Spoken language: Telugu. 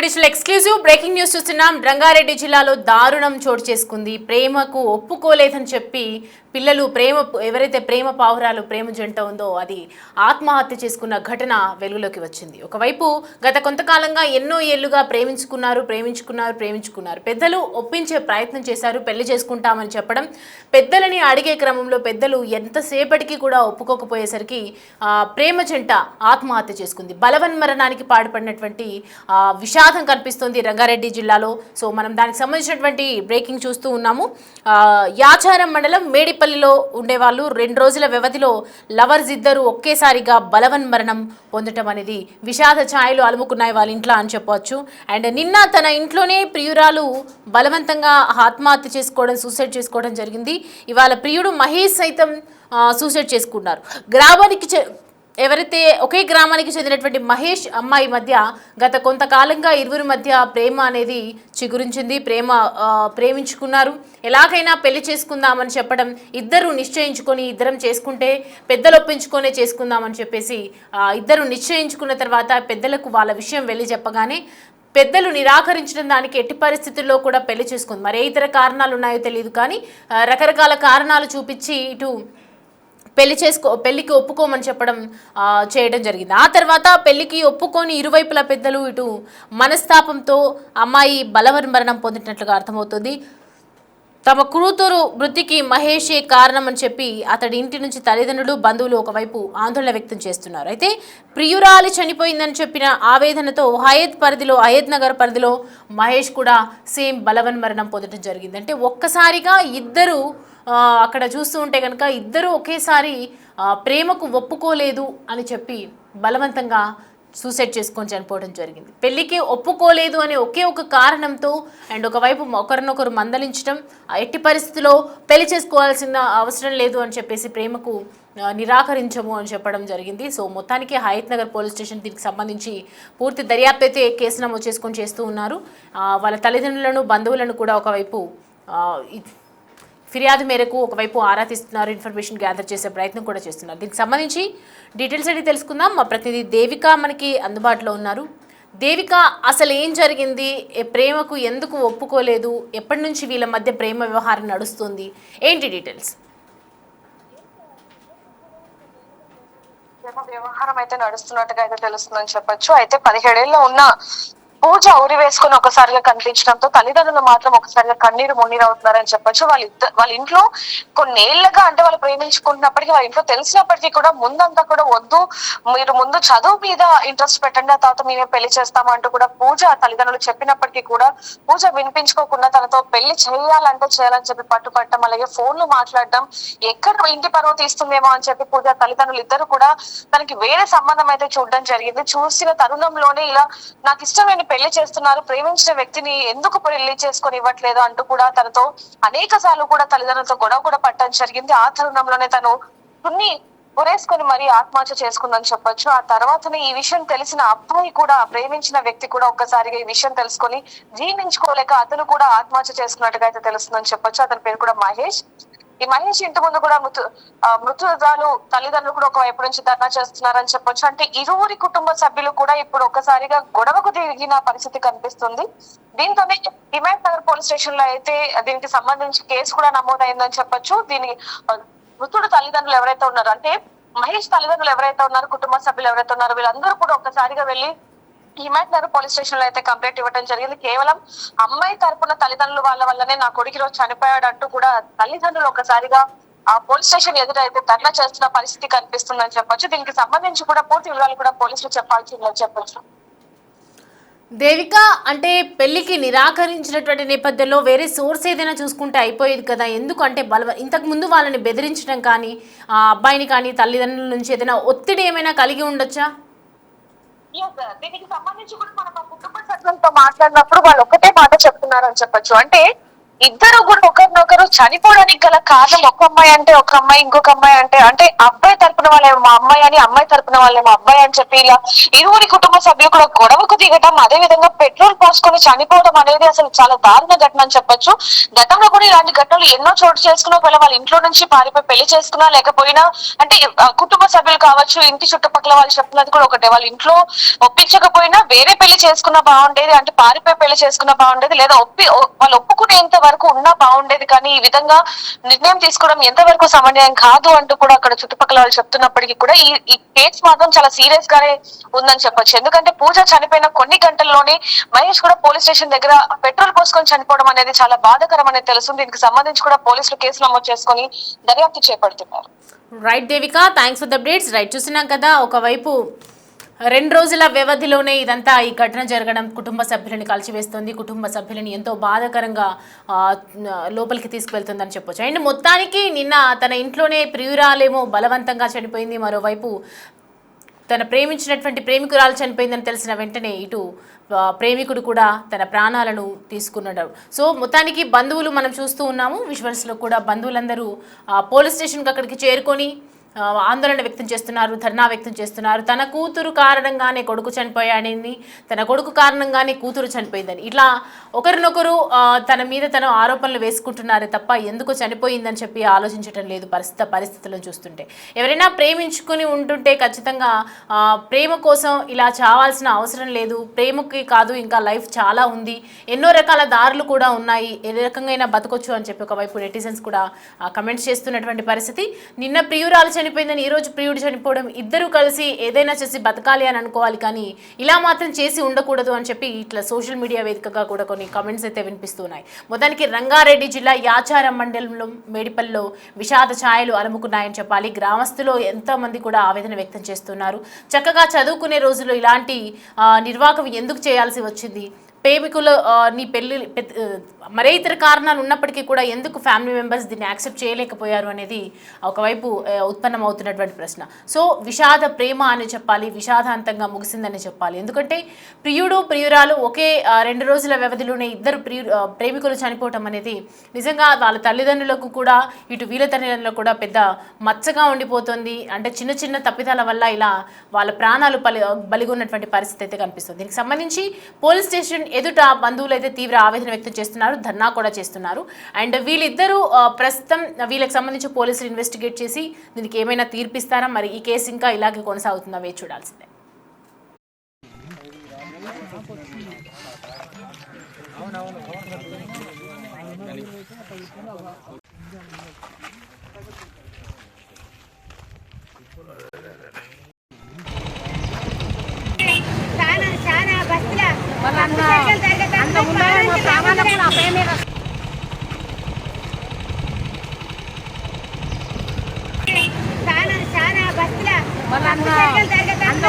డిజిటల్ ఎక్స్క్లూజివ్ బ్రేకింగ్ న్యూస్ చూస్తున్నాం. రంగారెడ్డి జిల్లాలో దారుణం చోటు చేసుకుంది. ప్రేమకు ఒప్పుకోలేదని చెప్పి పిల్లలు ఎవరైతే ప్రేమ పావురాలు ప్రేమ జంట ఉందో అది ఆత్మహత్య చేసుకున్న ఘటన వెలుగులోకి వచ్చింది. ఒకవైపు గత కొంతకాలంగా ఎన్నో ఏళ్లుగా ప్రేమించుకున్నారు. పెద్దలు ఒప్పించే ప్రయత్నం చేశారు. పెళ్లి చేసుకుంటామని చెప్పడం, పెద్దలని అడిగే క్రమంలో పెద్దలు ఎంతసేపటికి కూడా ఒప్పుకోకపోయేసరికి ప్రేమ జంట ఆత్మహత్య చేసుకుంది. బలవన్మరణానికి పాడుపడినటువంటి విషాదం కనిపిస్తుంది రంగారెడ్డి జిల్లాలో. సో మనం దానికి సంబంధించినటువంటి బ్రేకింగ్ చూస్తూ ఉన్నాము. యాచారం మండలం మేడిపల్లిలో ఉండేవాళ్ళు 2 రోజుల వ్యవధిలో లవర్స్ ఇద్దరు ఒకేసారిగా బలవన్మరణం పొందటం అనేది విషాద ఛాయలు అలుముకున్నాయి వాళ్ళ ఇంట్లో అని చెప్పవచ్చు. అండ్ నిన్న తన ఇంట్లోనే ప్రియురాలు బలవంతంగా ఆత్మహత్య సూసైడ్ చేసుకోవడం జరిగింది. ఇవాళ ప్రియుడు మహేష్ సైతం సూసైడ్ చేసుకున్నారు. ఎవరైతే ఒకే గ్రామానికి చెందినటువంటి మహేష్ అమ్మాయి మధ్య గత కొంతకాలంగా ఇరువురి మధ్య ప్రేమ అనేది చిగురించింది. ప్రేమించుకున్నారు. ఎలాగైనా పెళ్లి చేసుకుందామని చెప్పడం, ఇద్దరం చేసుకుంటే పెద్దలు ఒప్పించుకొనే చేసుకుందామని చెప్పేసి ఇద్దరు నిశ్చయించుకున్న తర్వాత పెద్దలకు వాళ్ళ విషయం వెళ్ళి చెప్పగానే పెద్దలు నిరాకరించడం, దానికి ఎట్టి పరిస్థితుల్లో కూడా పెళ్లి చేసుకుంది. మరి ఏ ఇతర కారణాలు ఉన్నాయో తెలియదు, కానీ రకరకాల కారణాలు చూపించి ఇటు పెళ్లికి ఒప్పుకోమని చేయడం జరిగింది. ఆ తర్వాత పెళ్లికి ఒప్పుకొని ఇరువైపుల పెద్దలు ఇటు మనస్తాపంతో అమ్మాయి బలవన్మరణం పొందినట్లుగా అర్థమవుతుంది. తమ కూతురు మృతికి మహేషే కారణం అని చెప్పి అతడి ఇంటి నుంచి తల్లిదండ్రులు, బంధువులు ఒకవైపు ఆందోళన వ్యక్తం చేస్తున్నారు. అయితే ప్రియురాలి చనిపోయిందని చెప్పిన ఆవేదనతో హయత్ నగర్ పరిధిలో మహేష్ కూడా సేమ్ బలవన్మరణం పొందడం జరిగింది. అంటే ఒక్కసారిగా ఇద్దరు అక్కడ చూస్తూ ఉంటే కనుక ఇద్దరు ఒకేసారి ప్రేమకు ఒప్పుకోలేదు అని చెప్పి బలవంతంగా సూసైడ్ చేసుకొని చనిపోవడం జరిగింది. పెళ్లికి ఒప్పుకోలేదు అనే ఒకే ఒక కారణంతో అండ్ ఒకవైపు ఒకరినొకరు మందలించడం, ఎట్టి పరిస్థితిలో పెళ్లి చేసుకోవాల్సిన అవసరం లేదు అని చెప్పేసి ప్రేమకు నిరాకరించము అని చెప్పడం జరిగింది. సో మొత్తానికి హయత్ నగర్ పోలీస్ స్టేషన్ దీనికి సంబంధించి పూర్తి దర్యాప్తు అయితే కేసు నమోదు చేసుకొని చేస్తూ ఉన్నారు. వాళ్ళ తల్లిదండ్రులను, బంధువులను కూడా ఒకవైపు ఫిర్యాదు మేరకు ఒకవైపు ఆరా తీస్తున్నారు, ఇన్ఫర్మేషన్ గ్యాదర్ చేసే ప్రయత్నం కూడా చేస్తున్నారు. దీనికి సంబంధించి డీటెయిల్స్ అడిగి తెలుసుకుందాం. మా ప్రతినిధి దేవిక మనకి అందుబాటులో ఉన్నారు. దేవిక, అసలు ఏం జరిగింది? ప్రేమకు ఎందుకు ఒప్పుకోలేదు? ఎప్పటి నుంచి వీళ్ళ మధ్య ప్రేమ వ్యవహారం నడుస్తుంది? ఏంటి డీటెయిల్స్? వ్యవహారం అయితే నడుస్తున్నట్టుగా అయితే తెలుస్తుందని చెప్పొచ్చు. అయితే 17 ఏళ్ళలో ఉన్న పూజ ఉరి వేసుకుని ఒకసారిగా కనిపించడంతో తల్లిదండ్రులు మాత్రం ఒకసారిగా కన్నీరు మున్నీరు అవుతున్నారని చెప్పొచ్చు. వాళ్ళ ఇంట్లో కొన్నేళ్లుగా, అంటే వాళ్ళు ప్రేమించుకుంటున్నప్పటికీ వాళ్ళ ఇంట్లో తెలిసినప్పటికీ కూడా ముందంతా కూడా వద్దు, మీరు ముందు చదువు మీద ఇంట్రెస్ట్ పెట్టండి, ఆ తర్వాత మేమే పెళ్లి చేస్తామంటూ కూడా పూజ తల్లిదండ్రులు చెప్పినప్పటికీ కూడా పూజ వినిపించుకోకుండా తనతో పెళ్లి చేయాలని చెప్పి పట్టుపట్టడం, అలాగే ఫోన్లు మాట్లాడడం, ఎక్కడ ఇంటి పరువు తీస్తుందేమో అని చెప్పి పూజ తల్లిదండ్రులు ఇద్దరు కూడా తనకి వేరే సంబంధం అయితే చూడడం జరిగింది. చూసిన తరుణంలోనే ఇలా నాకు ఇష్టమైన పెళ్లి చేస్తున్నారు, ప్రేమించిన వ్యక్తిని ఎందుకు పెళ్లి చేసుకొని ఇవ్వట్లేదు అంటూ కూడా తనతో అనేక సార్లు కూడా తల్లిదండ్రులతో గొడవ కూడా పట్టడం జరిగింది. ఆ తరుణంలోనే తను ఉరేసుకొని మరీ ఆత్మహత్య చేసుకుందని చెప్పొచ్చు. ఆ తర్వాతనే ఈ విషయం తెలిసిన అబ్బాయి కూడా, ప్రేమించిన వ్యక్తి కూడా ఒక్కసారిగా ఈ విషయం తెలుసుకొని జీర్ణించుకోలేక అతను కూడా ఆత్మహత్య చేసుకున్నట్టుగా అయితే తెలుస్తుందని చెప్పొచ్చు. అతని పేరు కూడా మహేష్. ఈ మహేష్ ఇంటి ముందు కూడా మృతురాలు తల్లిదండ్రులు కూడా ఒకవైపు నుంచి ధర్నా చేస్తున్నారని చెప్పొచ్చు. అంటే ఇరువురి కుటుంబ సభ్యులు కూడా ఇప్పుడు ఒక్కసారిగా గొడవకు దిగిన పరిస్థితి కనిపిస్తుంది. దీంతోనే హిమాయత్ నగర్ పోలీస్ స్టేషన్ లో అయితే దీనికి సంబంధించి కేసు కూడా నమోదైందని చెప్పొచ్చు. మృతుడు తల్లిదండ్రులు ఎవరైతే ఉన్నారో, అంటే మహేష్ తల్లిదండ్రులు ఎవరైతే ఉన్నారో, కుటుంబ సభ్యులు ఎవరైతే ఉన్నారో, వీళ్ళందరూ కూడా ఒక్కసారిగా వెళ్లి హిమాయత్ నగర్ పోలీస్ స్టేషన్ లో అయితే కంప్లైంట్ ఇవ్వడం జరిగింది. కేవలం అమ్మాయి తరపున తల్లిదండ్రుల వల్లనే నా కొడుకు రోజు చనిపోయాడు అంటూ కూడా తల్లిదండ్రులు ఒకసారిగా ఆ పోలీస్ స్టేషన్ ఎదురైతే ధర్నా చేస్తున్న పరిస్థితి కనిపిస్తుందని చెప్పొచ్చు. దీనికి సంబంధించి కూడా పూర్తి వివరాలు కూడా పోలీసులు చెప్పాల్సిందని చెప్పొచ్చు. దేవిక, అంటే పెళ్లికి నిరాకరించినటువంటి నేపథ్యంలో వేరే సోర్స్ ఏదైనా చూసుకుంటే అయిపోయేది కదా? ఎందుకంటే ఇంతకు ముందు వాళ్ళని బెదిరించడం కానీ, ఆ అబ్బాయిని కానీ తల్లిదండ్రుల నుంచి ఏదైనా ఒత్తిడి ఏమైనా కలిగి ఉండొచ్చా? దీనికి సంబంధించి కూడా మనం కుటుంబ సభ్యులతో మాట్లాడినప్పుడు వాళ్ళు ఒకటే మాట చెప్తున్నారు అని చెప్పొచ్చు. అంటే ఇద్దరు కూడా ఒకరినొకరు చనిపోవడానికి గల కారణం ఒక అమ్మాయి అంటే ఒక అమ్మాయి, ఇంకొక అమ్మాయి అంటే అంటే అబ్బాయి తరపున వాళ్ళేమో మా అమ్మాయి అని, అమ్మాయి తరపున వాళ్ళేమో అబ్బాయి అని చెప్పి ఇలా ఇరువురి కుటుంబ సభ్యులు కూడా గొడవకు దిగటం, అదే విధంగా పెట్రోల్ పోసుకొని చనిపోవడం అనేది అసలు చాలా దారుణ ఘటన అని చెప్పొచ్చు. గతంలో కూడా ఇలాంటి ఘటనలు ఎన్నో చోటు చేసుకున్నా, ఒకవేళ వాళ్ళ ఇంట్లో నుంచి పారిపోయి పెళ్లి చేసుకున్నా లేకపోయినా అంటే కుటుంబ సభ్యులు కావచ్చు, ఇంటి చుట్టుపక్కల వాళ్ళు చెప్తున్నది కూడా ఒకటే, వాళ్ళ ఇంట్లో ఒప్పించకపోయినా వేరే పెళ్లి చేసుకున్నా బాగుండేది, అంటే పారిపోయి పెళ్లి చేసుకున్నా బాగుండేది, లేదా వాళ్ళు ఒప్పుకునేంత వరకు ఉన్నా బాగుండేది, కానీ ఈ విధంగా నిర్ణయం తీసుకోవడం ఎంతవరకు సమన్వయం కాదు అంటూ కూడా అక్కడ చుట్టుపక్కల వాళ్ళు చెప్తున్నప్పటికీ కూడా ఈ కేసు మాత్రం చాలా సీరియస్ గానే ఉందని చెప్పొచ్చు. ఎందుకంటే పూజ చనిపోయిన కొన్ని గంటల్లోనే మహేష్ కూడా పోలీస్ స్టేషన్ దగ్గర పెట్రోల్ పోసుకొని చనిపోవడం అనేది చాలా బాధాకరం అనేది తెలుస్తుంది. దీనికి సంబంధించి కూడా పోలీసులు కేసు నమోదు చేసుకొని దర్యాప్తు చేపడుతున్నారు. Right Devika, thanks for the updates. Right, చూసినాం కదా, ఒకవైపు 2 రోజుల వ్యవధిలోనే ఇదంతా ఈ ఘటన జరగడం కుటుంబ సభ్యులని కలిసివేస్తుంది, కుటుంబ సభ్యులని ఎంతో బాధాకరంగా లోపలికి తీసుకువెళ్తుందని చెప్పొచ్చు. అండ్ మొత్తానికి నిన్న తన ఇంట్లోనే ప్రియురాలేమో బలవంతంగా చనిపోయింది, మరోవైపు తన ప్రేమించినటువంటి ప్రేమికురాలు చనిపోయిందని తెలిసిన వెంటనే ఇటు ప్రేమికుడు కూడా తన ప్రాణాలను తీసుకున్నాడు. సో మొత్తానికి బంధువులు మనం చూస్తూ ఉన్నాము, విజువల్స్లో కూడా బంధువులందరూ పోలీస్ స్టేషన్కి అక్కడికి చేరుకొని ఆందోళన వ్యక్తం చేస్తున్నారు, ధర్నా వ్యక్తం చేస్తున్నారు. తన కూతురు కారణంగానే కొడుకు చనిపోయాడని, తన కొడుకు కారణంగానే కూతురు చనిపోయిందని, ఇట్లా ఒకరినొకరు తన మీద తన ఆరోపణలు వేసుకుంటున్నారే తప్ప ఎందుకు చనిపోయిందని చెప్పి ఆలోచించడం లేదు పరిస్థితులను చూస్తుంటే. ఎవరైనా ప్రేమించుకుని ఉంటుంటే ఖచ్చితంగా ప్రేమ కోసం ఇలా చావాల్సిన అవసరం లేదు. ప్రేమకి కాదు, ఇంకా లైఫ్ చాలా ఉంది, ఎన్నో రకాల దారులు కూడా ఉన్నాయి, ఏ రకంగా బతకొచ్చు అని చెప్పి ఒకవైపు నెటిజన్స్ కూడా కమెంట్స్ చేస్తున్నటువంటి పరిస్థితి. నిన్న ప్రియురాలు చనిపోయిందని ఈరోజు ప్రియుడు చనిపోవడం, ఇద్దరు కలిసి ఏదైనా చేసి బతకాలి అని అనుకోవాలి, కానీ ఇలా మాత్రం చేసి ఉండకూడదు అని చెప్పి ఇట్లా సోషల్ మీడియా వేదికగా కూడా కొన్ని కామెంట్స్ అయితే వినిపిస్తున్నాయి. మొత్తానికి రంగారెడ్డి జిల్లా యాచారం మండలంలో మేడిపల్లిలో విషాద ఛాయలు అలుముకున్నాయని చెప్పాలి. గ్రామస్తులు ఎంతోమంది కూడా ఆవేదన వ్యక్తం చేస్తున్నారు. చక్కగా చదువుకునే రోజుల్లో ఇలాంటి నిర్వాహకం ఎందుకు చేయాల్సి వచ్చింది, ప్రేమికులు నీ పెళ్లి మరే ఇతర కారణాలు ఉన్నప్పటికీ కూడా ఎందుకు ఫ్యామిలీ మెంబర్స్ దీన్ని యాక్సెప్ట్ చేయలేకపోయారు అనేది ఒకవైపు ఉత్పన్నమవుతున్నటువంటి ప్రశ్న. సో విషాద ప్రేమ అని చెప్పాలి, విషాదాంతంగా ముగిసిందని చెప్పాలి. ఎందుకంటే ప్రియుడు ప్రియురాలు ఒకే 2 రోజుల వ్యవధిలోనే ఇద్దరు ప్రేమికులు చనిపోవటం అనేది నిజంగా వాళ్ళ తల్లిదండ్రులకు కూడా ఇటు వీళ్ళ తల్లిదండ్రులకు కూడా పెద్ద మచ్చగా ఉండిపోతుంది. అంటే చిన్న చిన్న తప్పిదాల వల్ల ఇలా వాళ్ళ ప్రాణాలు బలిగొన్నటువంటి పరిస్థితి అయితే కనిపిస్తుంది. దీనికి సంబంధించి పోలీస్ స్టేషన్ ఎదుట బంధువులు అయితే తీవ్ర ఆవేదన వ్యక్తం చేస్తున్నారు, ధర్నా కూడా చేస్తున్నారు. అండ్ వీళ్ళిద్దరూ ప్రస్తుతం వీళ్ళకి సంబంధించి పోలీసులు ఇన్వెస్టిగేట్ చేసి దీనికి ఏమైనా తీర్పిస్తారా, మరి ఈ కేసు ఇంకా ఇలాగే కొనసాగుతుందా వేచి చూడాల్సిందే. అంత